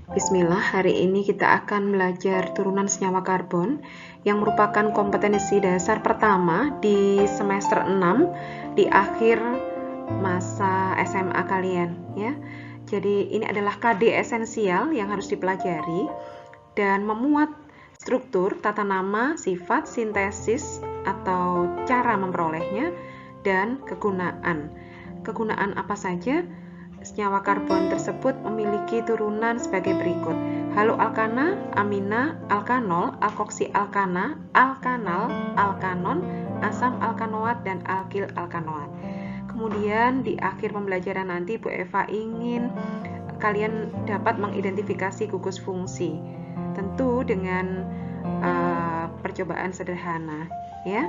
Bismillah, hari ini kita akan belajar turunan senyawa karbon yang merupakan kompetensi dasar pertama di semester 6 di akhir masa SMA kalian ya. Jadi ini adalah KD esensial yang harus dipelajari dan memuat struktur, tata nama, sifat, sintesis atau cara memperolehnya dan kegunaan. Kegunaan apa saja? Senyawa karbon tersebut memiliki turunan sebagai berikut: haloalkana, amina, alkanol, alkoksi alkana, alkanal, alkanon, asam alkanoat, dan alkil alkanoat. Kemudian di akhir pembelajaran nanti Bu Eva ingin kalian dapat mengidentifikasi gugus fungsi, tentu dengan percobaan sederhana ya.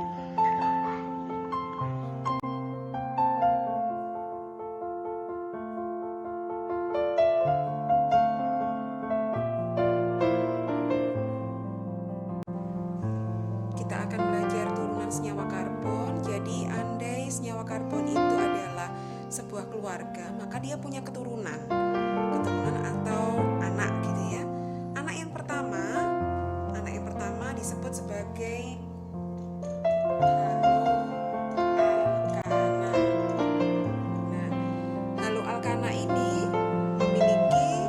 Kita akan belajar turunan senyawa karbon. Jadi andai senyawa karbon itu adalah sebuah keluarga, maka dia punya keturunan atau anak gitu ya. Anak yang pertama disebut sebagai haloalkana. Nah, haloalkana ini memiliki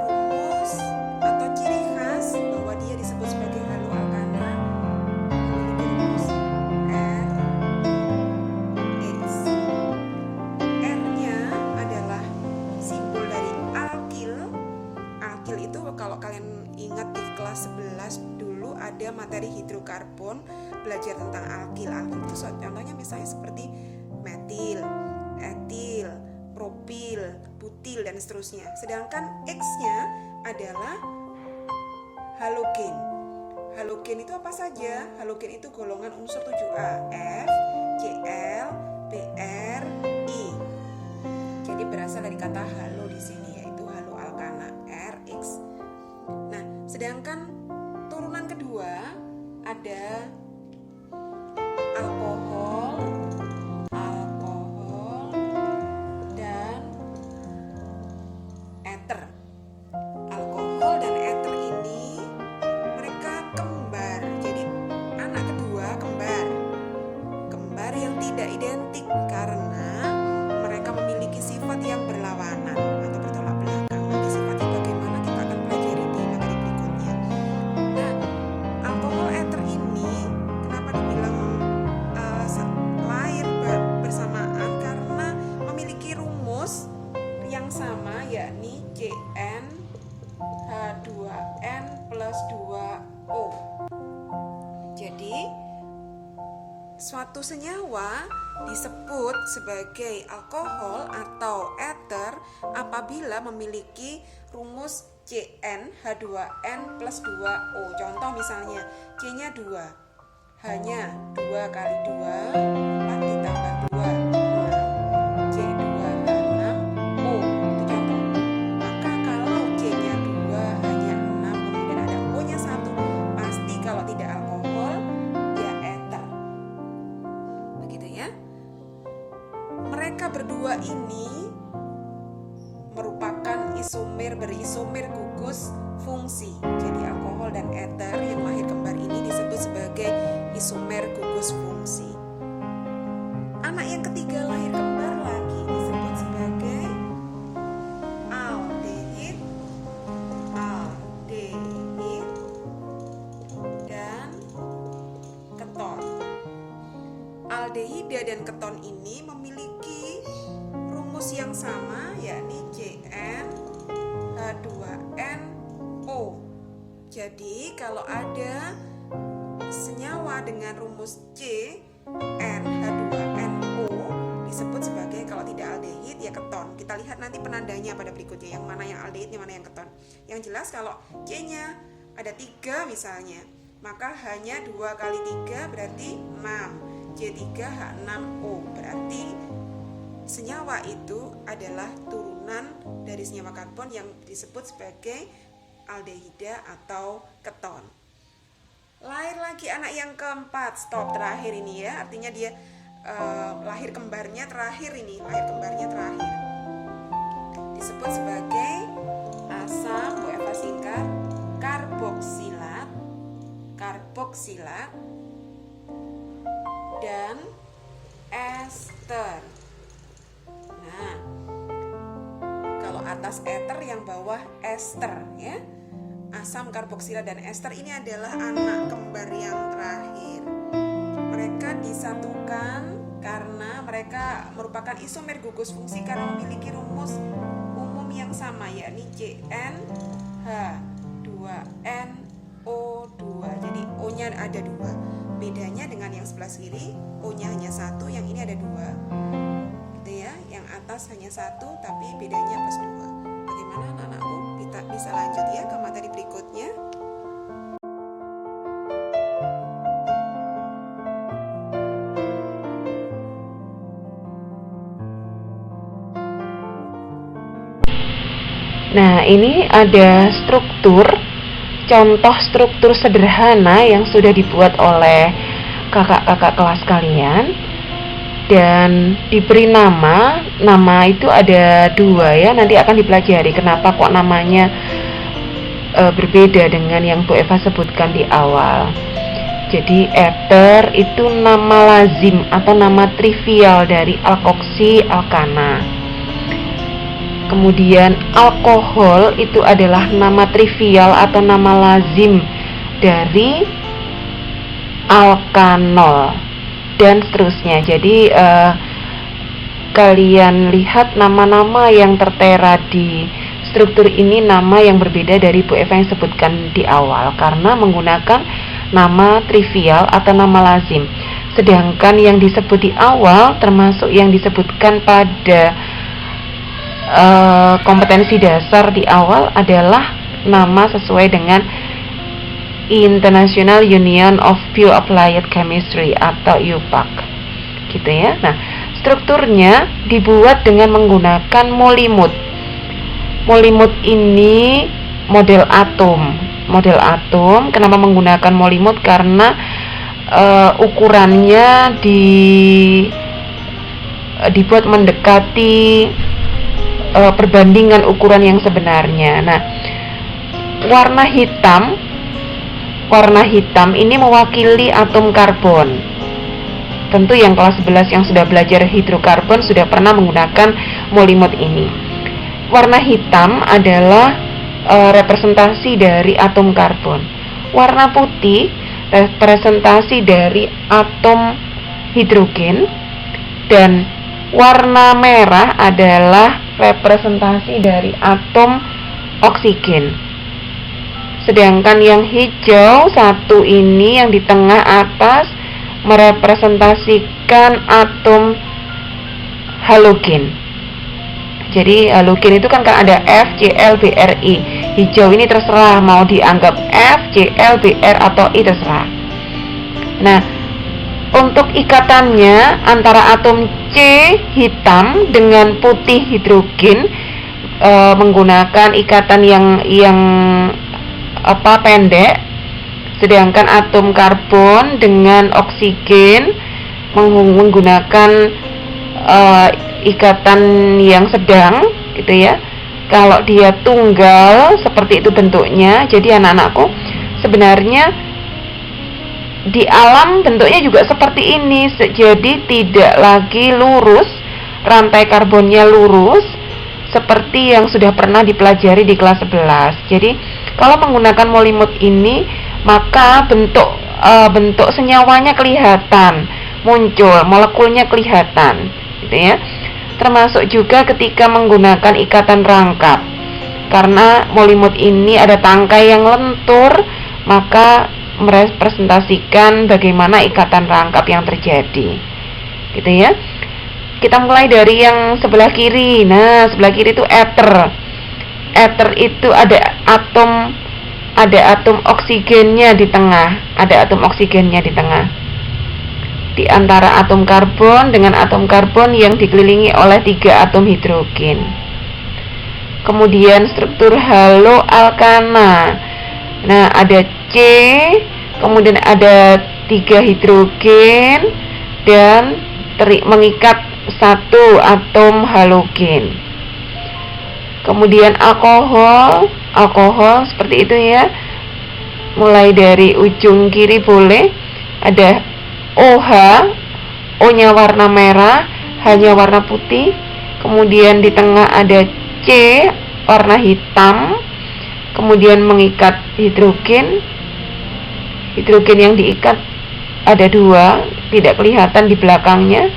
rumus atau ciri khas bahwa dia disebut sebagai haloalkana, memiliki rumus RH. R-nya adalah simbol dari alkil. Alkil itu kalau kalian ingat di kelas 11 dulu ada materi hidrokarbon, belajar tentang alkil. Alkil itu contohnya misalnya seperti metil, etil, propil, butil, dan seterusnya. Sedangkan X-nya adalah halogen. Halogen itu apa saja? Halogen itu golongan unsur 7A, F, Cl, Br, I. Jadi berasal dari kata halo di sini, yaitu haloalkana, RX. Nah, sedangkan turunan kedua ada alkohol, dan eter. Alkohol dan eter ini mereka kembar. Jadi anak kedua kembar yang tidak identik karena mereka memiliki sifat yang berlawanan atau bertolak belakang. Nanti sifatnya bagaimana kita akan pelajari di materi berikutnya. Nah, alkohol eter ini kenapa dibilang lahir bersamaan? Karena memiliki rumus yang sama, yakni CnH2n plus 2O. Jadi suatu senyawa disebut sebagai alkohol atau eter apabila memiliki rumus CnH2n plus 2O. Contoh misalnya C-nya 2, hanya 2 kali 2 4 ditambah 2 6, C2H6O. Itu contoh. Maka kalau C-nya 2 hanya 6 kemudian ada O-nya 1, pasti kalau tidak alkohol ya eter. Begitu ya. Mereka berdua ini merupakan berisomer gugus fungsi. Jadi alkohol dan eter yang lahir kembar ini disebut sebagai isomer gugus fungsi. Anak yang ketiga lahir kembar lagi disebut sebagai aldehid dan keton. Aldehida dan keton ini memiliki rumus yang sama, yakni CnH2nO. Jadi kalau ada senyawa dengan rumus CnH2nO disebut sebagai, kalau tidak aldehid ya keton. Kita lihat nanti penandanya pada berikutnya, yang mana yang aldehid, yang mana yang keton. Yang jelas kalau C-nya ada 3 misalnya, maka hanya 2 kali 3 berarti 6. C3H6O berarti senyawa itu adalah turunan dari senyawa karbon yang disebut sebagai aldehida atau keton. Lahir lagi anak yang keempat, stop, terakhir ini ya, artinya dia lahir kembarnya terakhir, disebut sebagai asam. Bu karboksilat, dan ester. Nah, kalau atas eter, yang bawah ester ya. Asam karboksilat dan ester ini adalah anak kembar yang terakhir. Mereka disatukan karena mereka merupakan isomer gugus fungsi karena memiliki rumus umum yang sama, yakni CnH2nO2. Jadi O-nya ada 2. Bedanya dengan yang sebelah kiri, O-nya hanya 1, yang ini ada 2. Gitu ya. Yang atas hanya 1 tapi bedanya plus 2. Bagaimana anak-anakku? Kita bisa lanjut ya ke materi berikutnya. Nah, ini ada contoh struktur sederhana yang sudah dibuat oleh kakak-kakak kelas kalian dan diberi nama itu ada 2 ya, nanti akan dipelajari kenapa kok namanya berbeda dengan yang Bu Eva sebutkan di awal. Jadi eter itu nama lazim atau nama trivial dari alkoksi alkana. Kemudian alkohol itu adalah nama trivial atau nama lazim dari alkanol dan seterusnya. Jadi kalian lihat nama-nama yang tertera di struktur ini nama yang berbeda dari Bu Eva yang sebutkan di awal karena menggunakan nama trivial atau nama lazim. Sedangkan yang disebut di awal termasuk yang disebutkan pada kompetensi dasar di awal adalah nama sesuai dengan International Union of Bioapplied Chemistry atau IUPAC gitu ya. Nah, strukturnya dibuat dengan menggunakan molimut. Molimut ini model atom. Kenapa menggunakan molimut? Karena ukurannya dibuat mendekati perbandingan ukuran yang sebenarnya. Nah, warna hitam ini mewakili atom karbon. Tentu yang kelas 11 yang sudah belajar hidrokarbon sudah pernah menggunakan molimut ini. Warna hitam adalah representasi dari atom karbon. Warna putih representasi dari atom hidrogen, dan warna merah adalah representasi dari atom oksigen. Sedangkan yang hijau satu ini yang di tengah atas merepresentasikan atom halogen. Jadi halogen itu kan ada F, Cl, Br, I. Hijau ini terserah mau dianggap F, Cl, Br atau I terserah. Nah, untuk ikatannya antara atom C hitam dengan putih hidrogen menggunakan ikatan yang pendek, sedangkan atom karbon dengan oksigen menggunakan ikatan yang sedang gitu ya. Kalau dia tunggal seperti itu bentuknya. Jadi anak-anakku, sebenarnya di alam bentuknya juga seperti ini, jadi tidak lagi lurus, rantai karbonnya lurus seperti yang sudah pernah dipelajari di kelas 11. Jadi kalau menggunakan molimut ini maka bentuk senyawanya kelihatan, muncul, molekulnya kelihatan gitu ya. Termasuk juga ketika menggunakan ikatan rangkap. Karena molimut ini ada tangkai yang lentur, maka merepresentasikan bagaimana ikatan rangkap yang terjadi gitu ya. Kita mulai dari yang sebelah kiri. Nah, sebelah kiri itu eter. Eter itu ada atom oksigennya di tengah. Di antara atom karbon dengan atom karbon yang dikelilingi oleh 3 atom hidrogen. Kemudian struktur haloalkana. Nah, ada C, kemudian ada 3 hidrogen dan mengikat 1 atom halogen. Kemudian alkohol seperti itu ya. mulai dari ujung kiri boleh, ada OH, O-nya warna merah, H-nya warna putih, kemudian di tengah ada C warna hitam, kemudian mengikat hidrogen yang diikat ada 2, tidak kelihatan di belakangnya,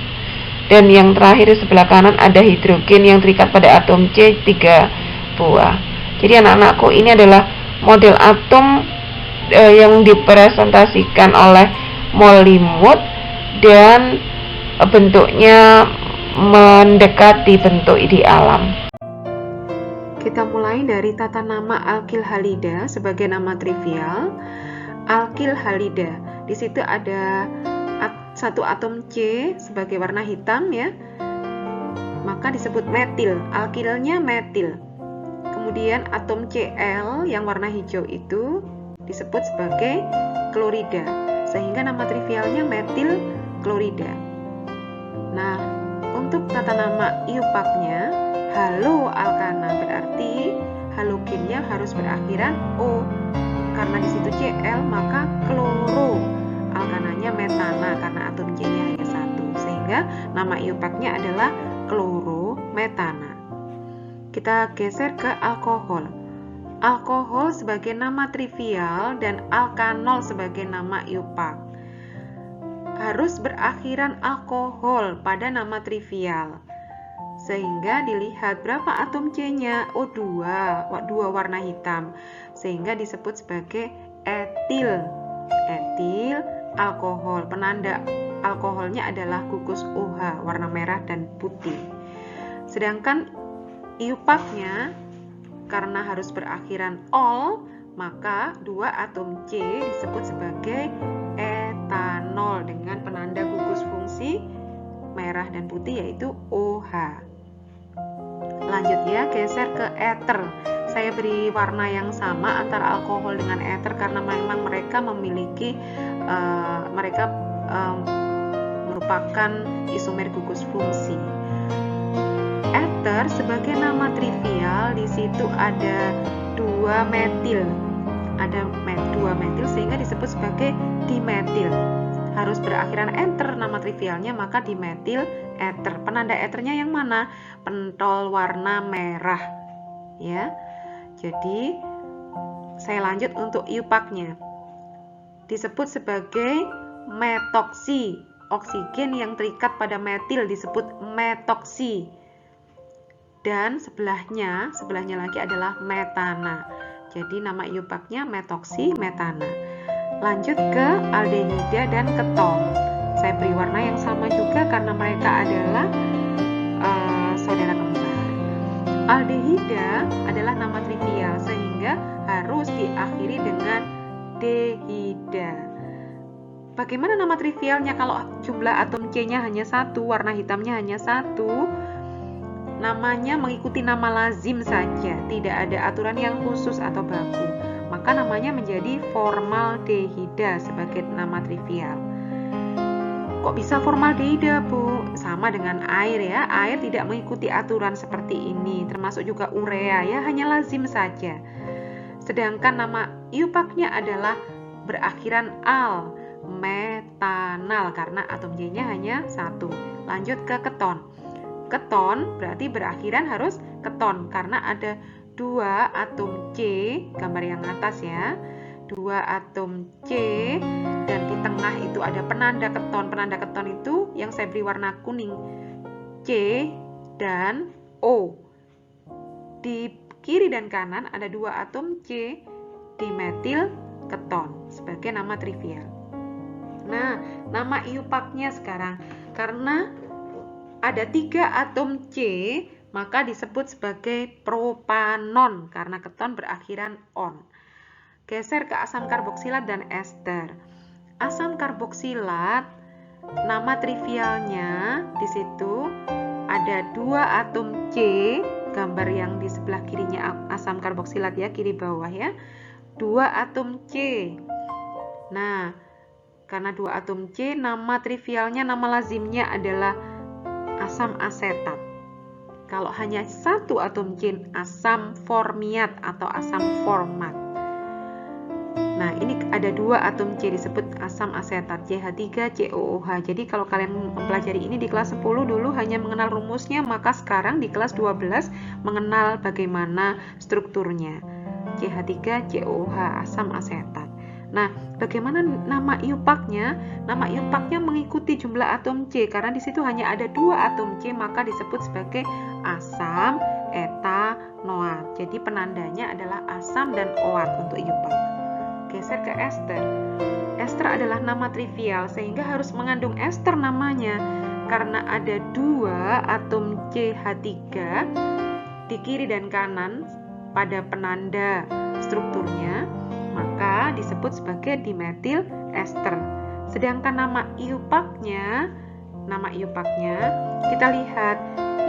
dan yang terakhir di sebelah kanan ada hidrogen yang terikat pada atom C 3 buah. Jadi anak-anakku, ini adalah model atom yang dipresentasikan oleh Mollywood dan bentuknya mendekati bentuk di alam. Kita mulai dari tata nama alkil halida sebagai nama trivial. Alkil halida, di situ ada satu atom C sebagai warna hitam ya, maka disebut metil. Alkilnya metil. Kemudian atom Cl yang warna hijau itu disebut sebagai klorida, sehingga nama trivialnya metil klorida. Nah, untuk tata nama iupaknya haloalkana, berarti halogennya harus berakhiran O. Karena di situ Cl, maka kloro. Alkananya metana karena atom C-nya hanya 1, sehingga nama iupaknya adalah klorometana. Kita geser ke alkohol. Alkohol sebagai nama trivial dan alkanol sebagai nama iupak. Harus berakhiran alkohol pada nama trivial. Sehingga dilihat berapa atom C-nya, O2, 2 warna hitam, sehingga disebut sebagai etil. Etil alkohol, penanda alkoholnya adalah gugus OH warna merah dan putih. Sedangkan iupaknya karena harus berakhiran ol, maka 2 atom C disebut sebagai etanol dengan penanda gugus fungsi merah dan putih yaitu OH. Lanjut ya, geser ke eter. Saya beri warna yang sama antara alkohol dengan eter karena memang mereka memiliki merupakan isomer gugus fungsi. Eter sebagai nama trivial, di situ ada 2 metil. Ada 2 metil sehingga disebut sebagai dimetil. Harus berakhiran enter nama trivialnya, maka dimetil eter. Penanda eternya yang mana? Pentol warna merah. Ya. Jadi saya lanjut untuk iupaknya. Disebut sebagai metoksi. Oksigen yang terikat pada metil disebut metoksi. Dan sebelahnya lagi adalah metana. Jadi nama iupaknya metoksi metana. Lanjut ke aldehida dan keton. Saya beri warna yang sama juga karena mereka adalah saudara kembar. Aldehida adalah nama trivial sehingga harus diakhiri dengan dehida. Bagaimana nama trivialnya kalau jumlah atom C-nya hanya 1, warna hitamnya hanya 1? Namanya mengikuti nama lazim saja, tidak ada aturan yang khusus atau baku. Maka namanya menjadi formaldehida sebagai nama trivial. Kok bisa formaldehida, Bu? Sama dengan air ya. Air tidak mengikuti aturan seperti ini, termasuk juga urea ya, hanya lazim saja. Sedangkan nama iupaknya adalah berakhiran al, metanal karena atom J-nya hanya 1. Lanjut ke keton. Keton berarti berakhiran harus keton karena ada 2 atom C, gambar yang atas ya. 2 atom C dan di tengah itu ada penanda keton. Penanda keton itu yang saya beri warna kuning, C dan O. Di kiri dan kanan ada 2 atom C dimetil keton sebagai nama trivial. Nah, nama iupaknya sekarang karena ada 3 atom C maka disebut sebagai propanon karena keton berakhiran on. Geser ke asam karboksilat dan ester. Asam karboksilat, nama trivialnya di situ ada 2 atom C, gambar yang di sebelah kirinya asam karboksilat ya, kiri bawah ya. 2 atom C. Nah, karena 2 atom C, nama trivialnya, nama lazimnya adalah asam asetat. Kalau hanya 1 atom C, asam formiat atau asam format. Nah, ini ada 2 atom C disebut asam asetat, CH3 COOH. Jadi kalau kalian mempelajari ini di kelas 10 dulu hanya mengenal rumusnya, maka sekarang di kelas 12 mengenal bagaimana strukturnya. CH3 COOH, asam asetat. Nah, bagaimana nama iupaknya? Nama iupaknya mengikuti jumlah atom C, karena di situ hanya ada 2 atom C, maka disebut sebagai asam etanoat. Jadi penandanya adalah asam dan oat untuk iupak. Geser ke ester. Ester adalah nama trivial sehingga harus mengandung ester namanya, karena ada 2 atom CH3 di kiri dan kanan pada penanda strukturnya, maka disebut sebagai dimetil ester. Sedangkan nama iupaknya kita lihat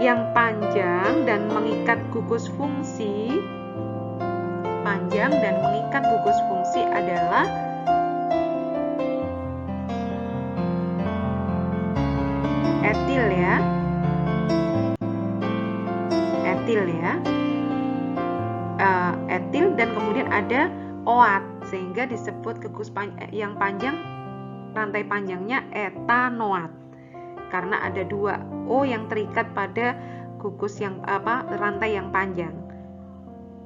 yang panjang dan mengikat gugus fungsi adalah etil ya. Etil dan kemudian ada oat, sehingga disebut gugus yang panjang, rantai panjangnya etanoat, karena ada 2 O yang terikat pada gugus yang rantai yang panjang.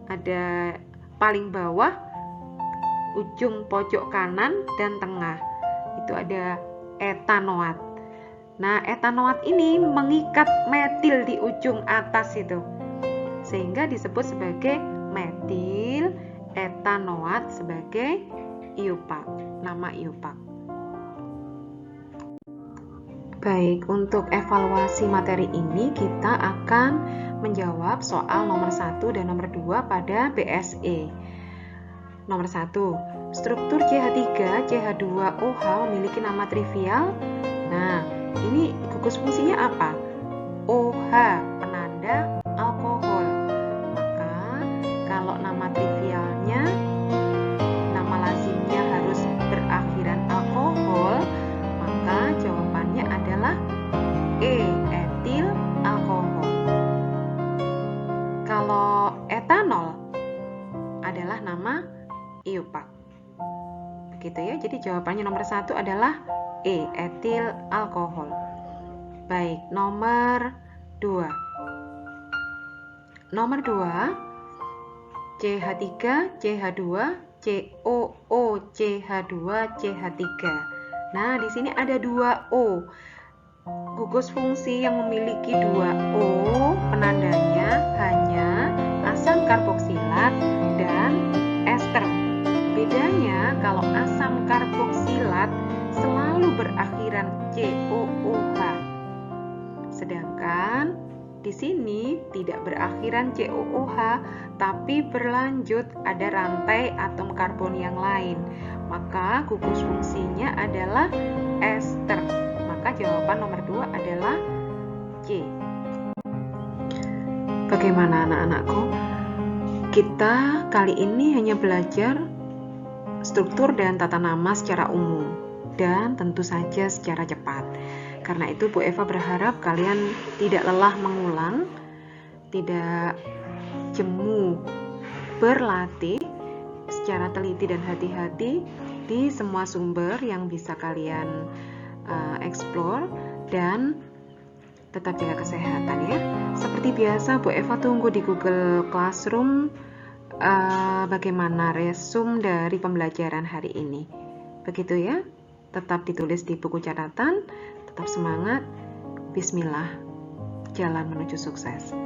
Ada paling bawah, ujung pojok kanan dan tengah, itu ada etanoat. Nah, etanoat ini mengikat metil di ujung atas itu, sehingga disebut sebagai metil etanoat sebagai iupak, nama iupak. Baik, untuk evaluasi materi ini kita akan menjawab soal nomor 1 dan nomor 2 pada BSE. Nomor 1, struktur CH3 CH2OH memiliki nama trivial. Nah, ini gugus fungsinya apa? OH, penanda alkohol. Maka kalau nama trivialnya, nama lazimnya harus berakhiran alkohol, maka jawabannya adalah E, etil alkohol. Kalau etanol adalah nama iupak. Begitu ya. Jadi jawabannya nomor 1 adalah E, etil alkohol. Baik, nomor 2. Nomor 2, CH3 CH2 COOCH2 CH3. Nah, di sini ada 2 O. Gugus fungsi yang memiliki 2 O, penandanya hanya asam karboksilat dan ester. Bedanya kalau asam karboksilat selalu berakhiran COOH. Sedangkan di sini tidak berakhiran COOH, tapi berlanjut ada rantai atom karbon yang lain. Maka gugus fungsinya adalah ester. Maka jawaban nomor 2 adalah C. Bagaimana anak-anakku? Kita kali ini hanya belajar struktur dan tata nama secara umum, dan tentu saja secara cepat. Karena itu Bu Eva berharap kalian tidak lelah mengulang, tidak jemu berlatih secara teliti dan hati-hati di semua sumber yang bisa kalian explore, dan tetap jaga kesehatan ya. Seperti biasa Bu Eva tunggu di Google Classroom bagaimana resume dari pembelajaran hari ini. Begitu ya. Tetap ditulis di buku catatan, tetap semangat. Bismillah, jalan menuju sukses.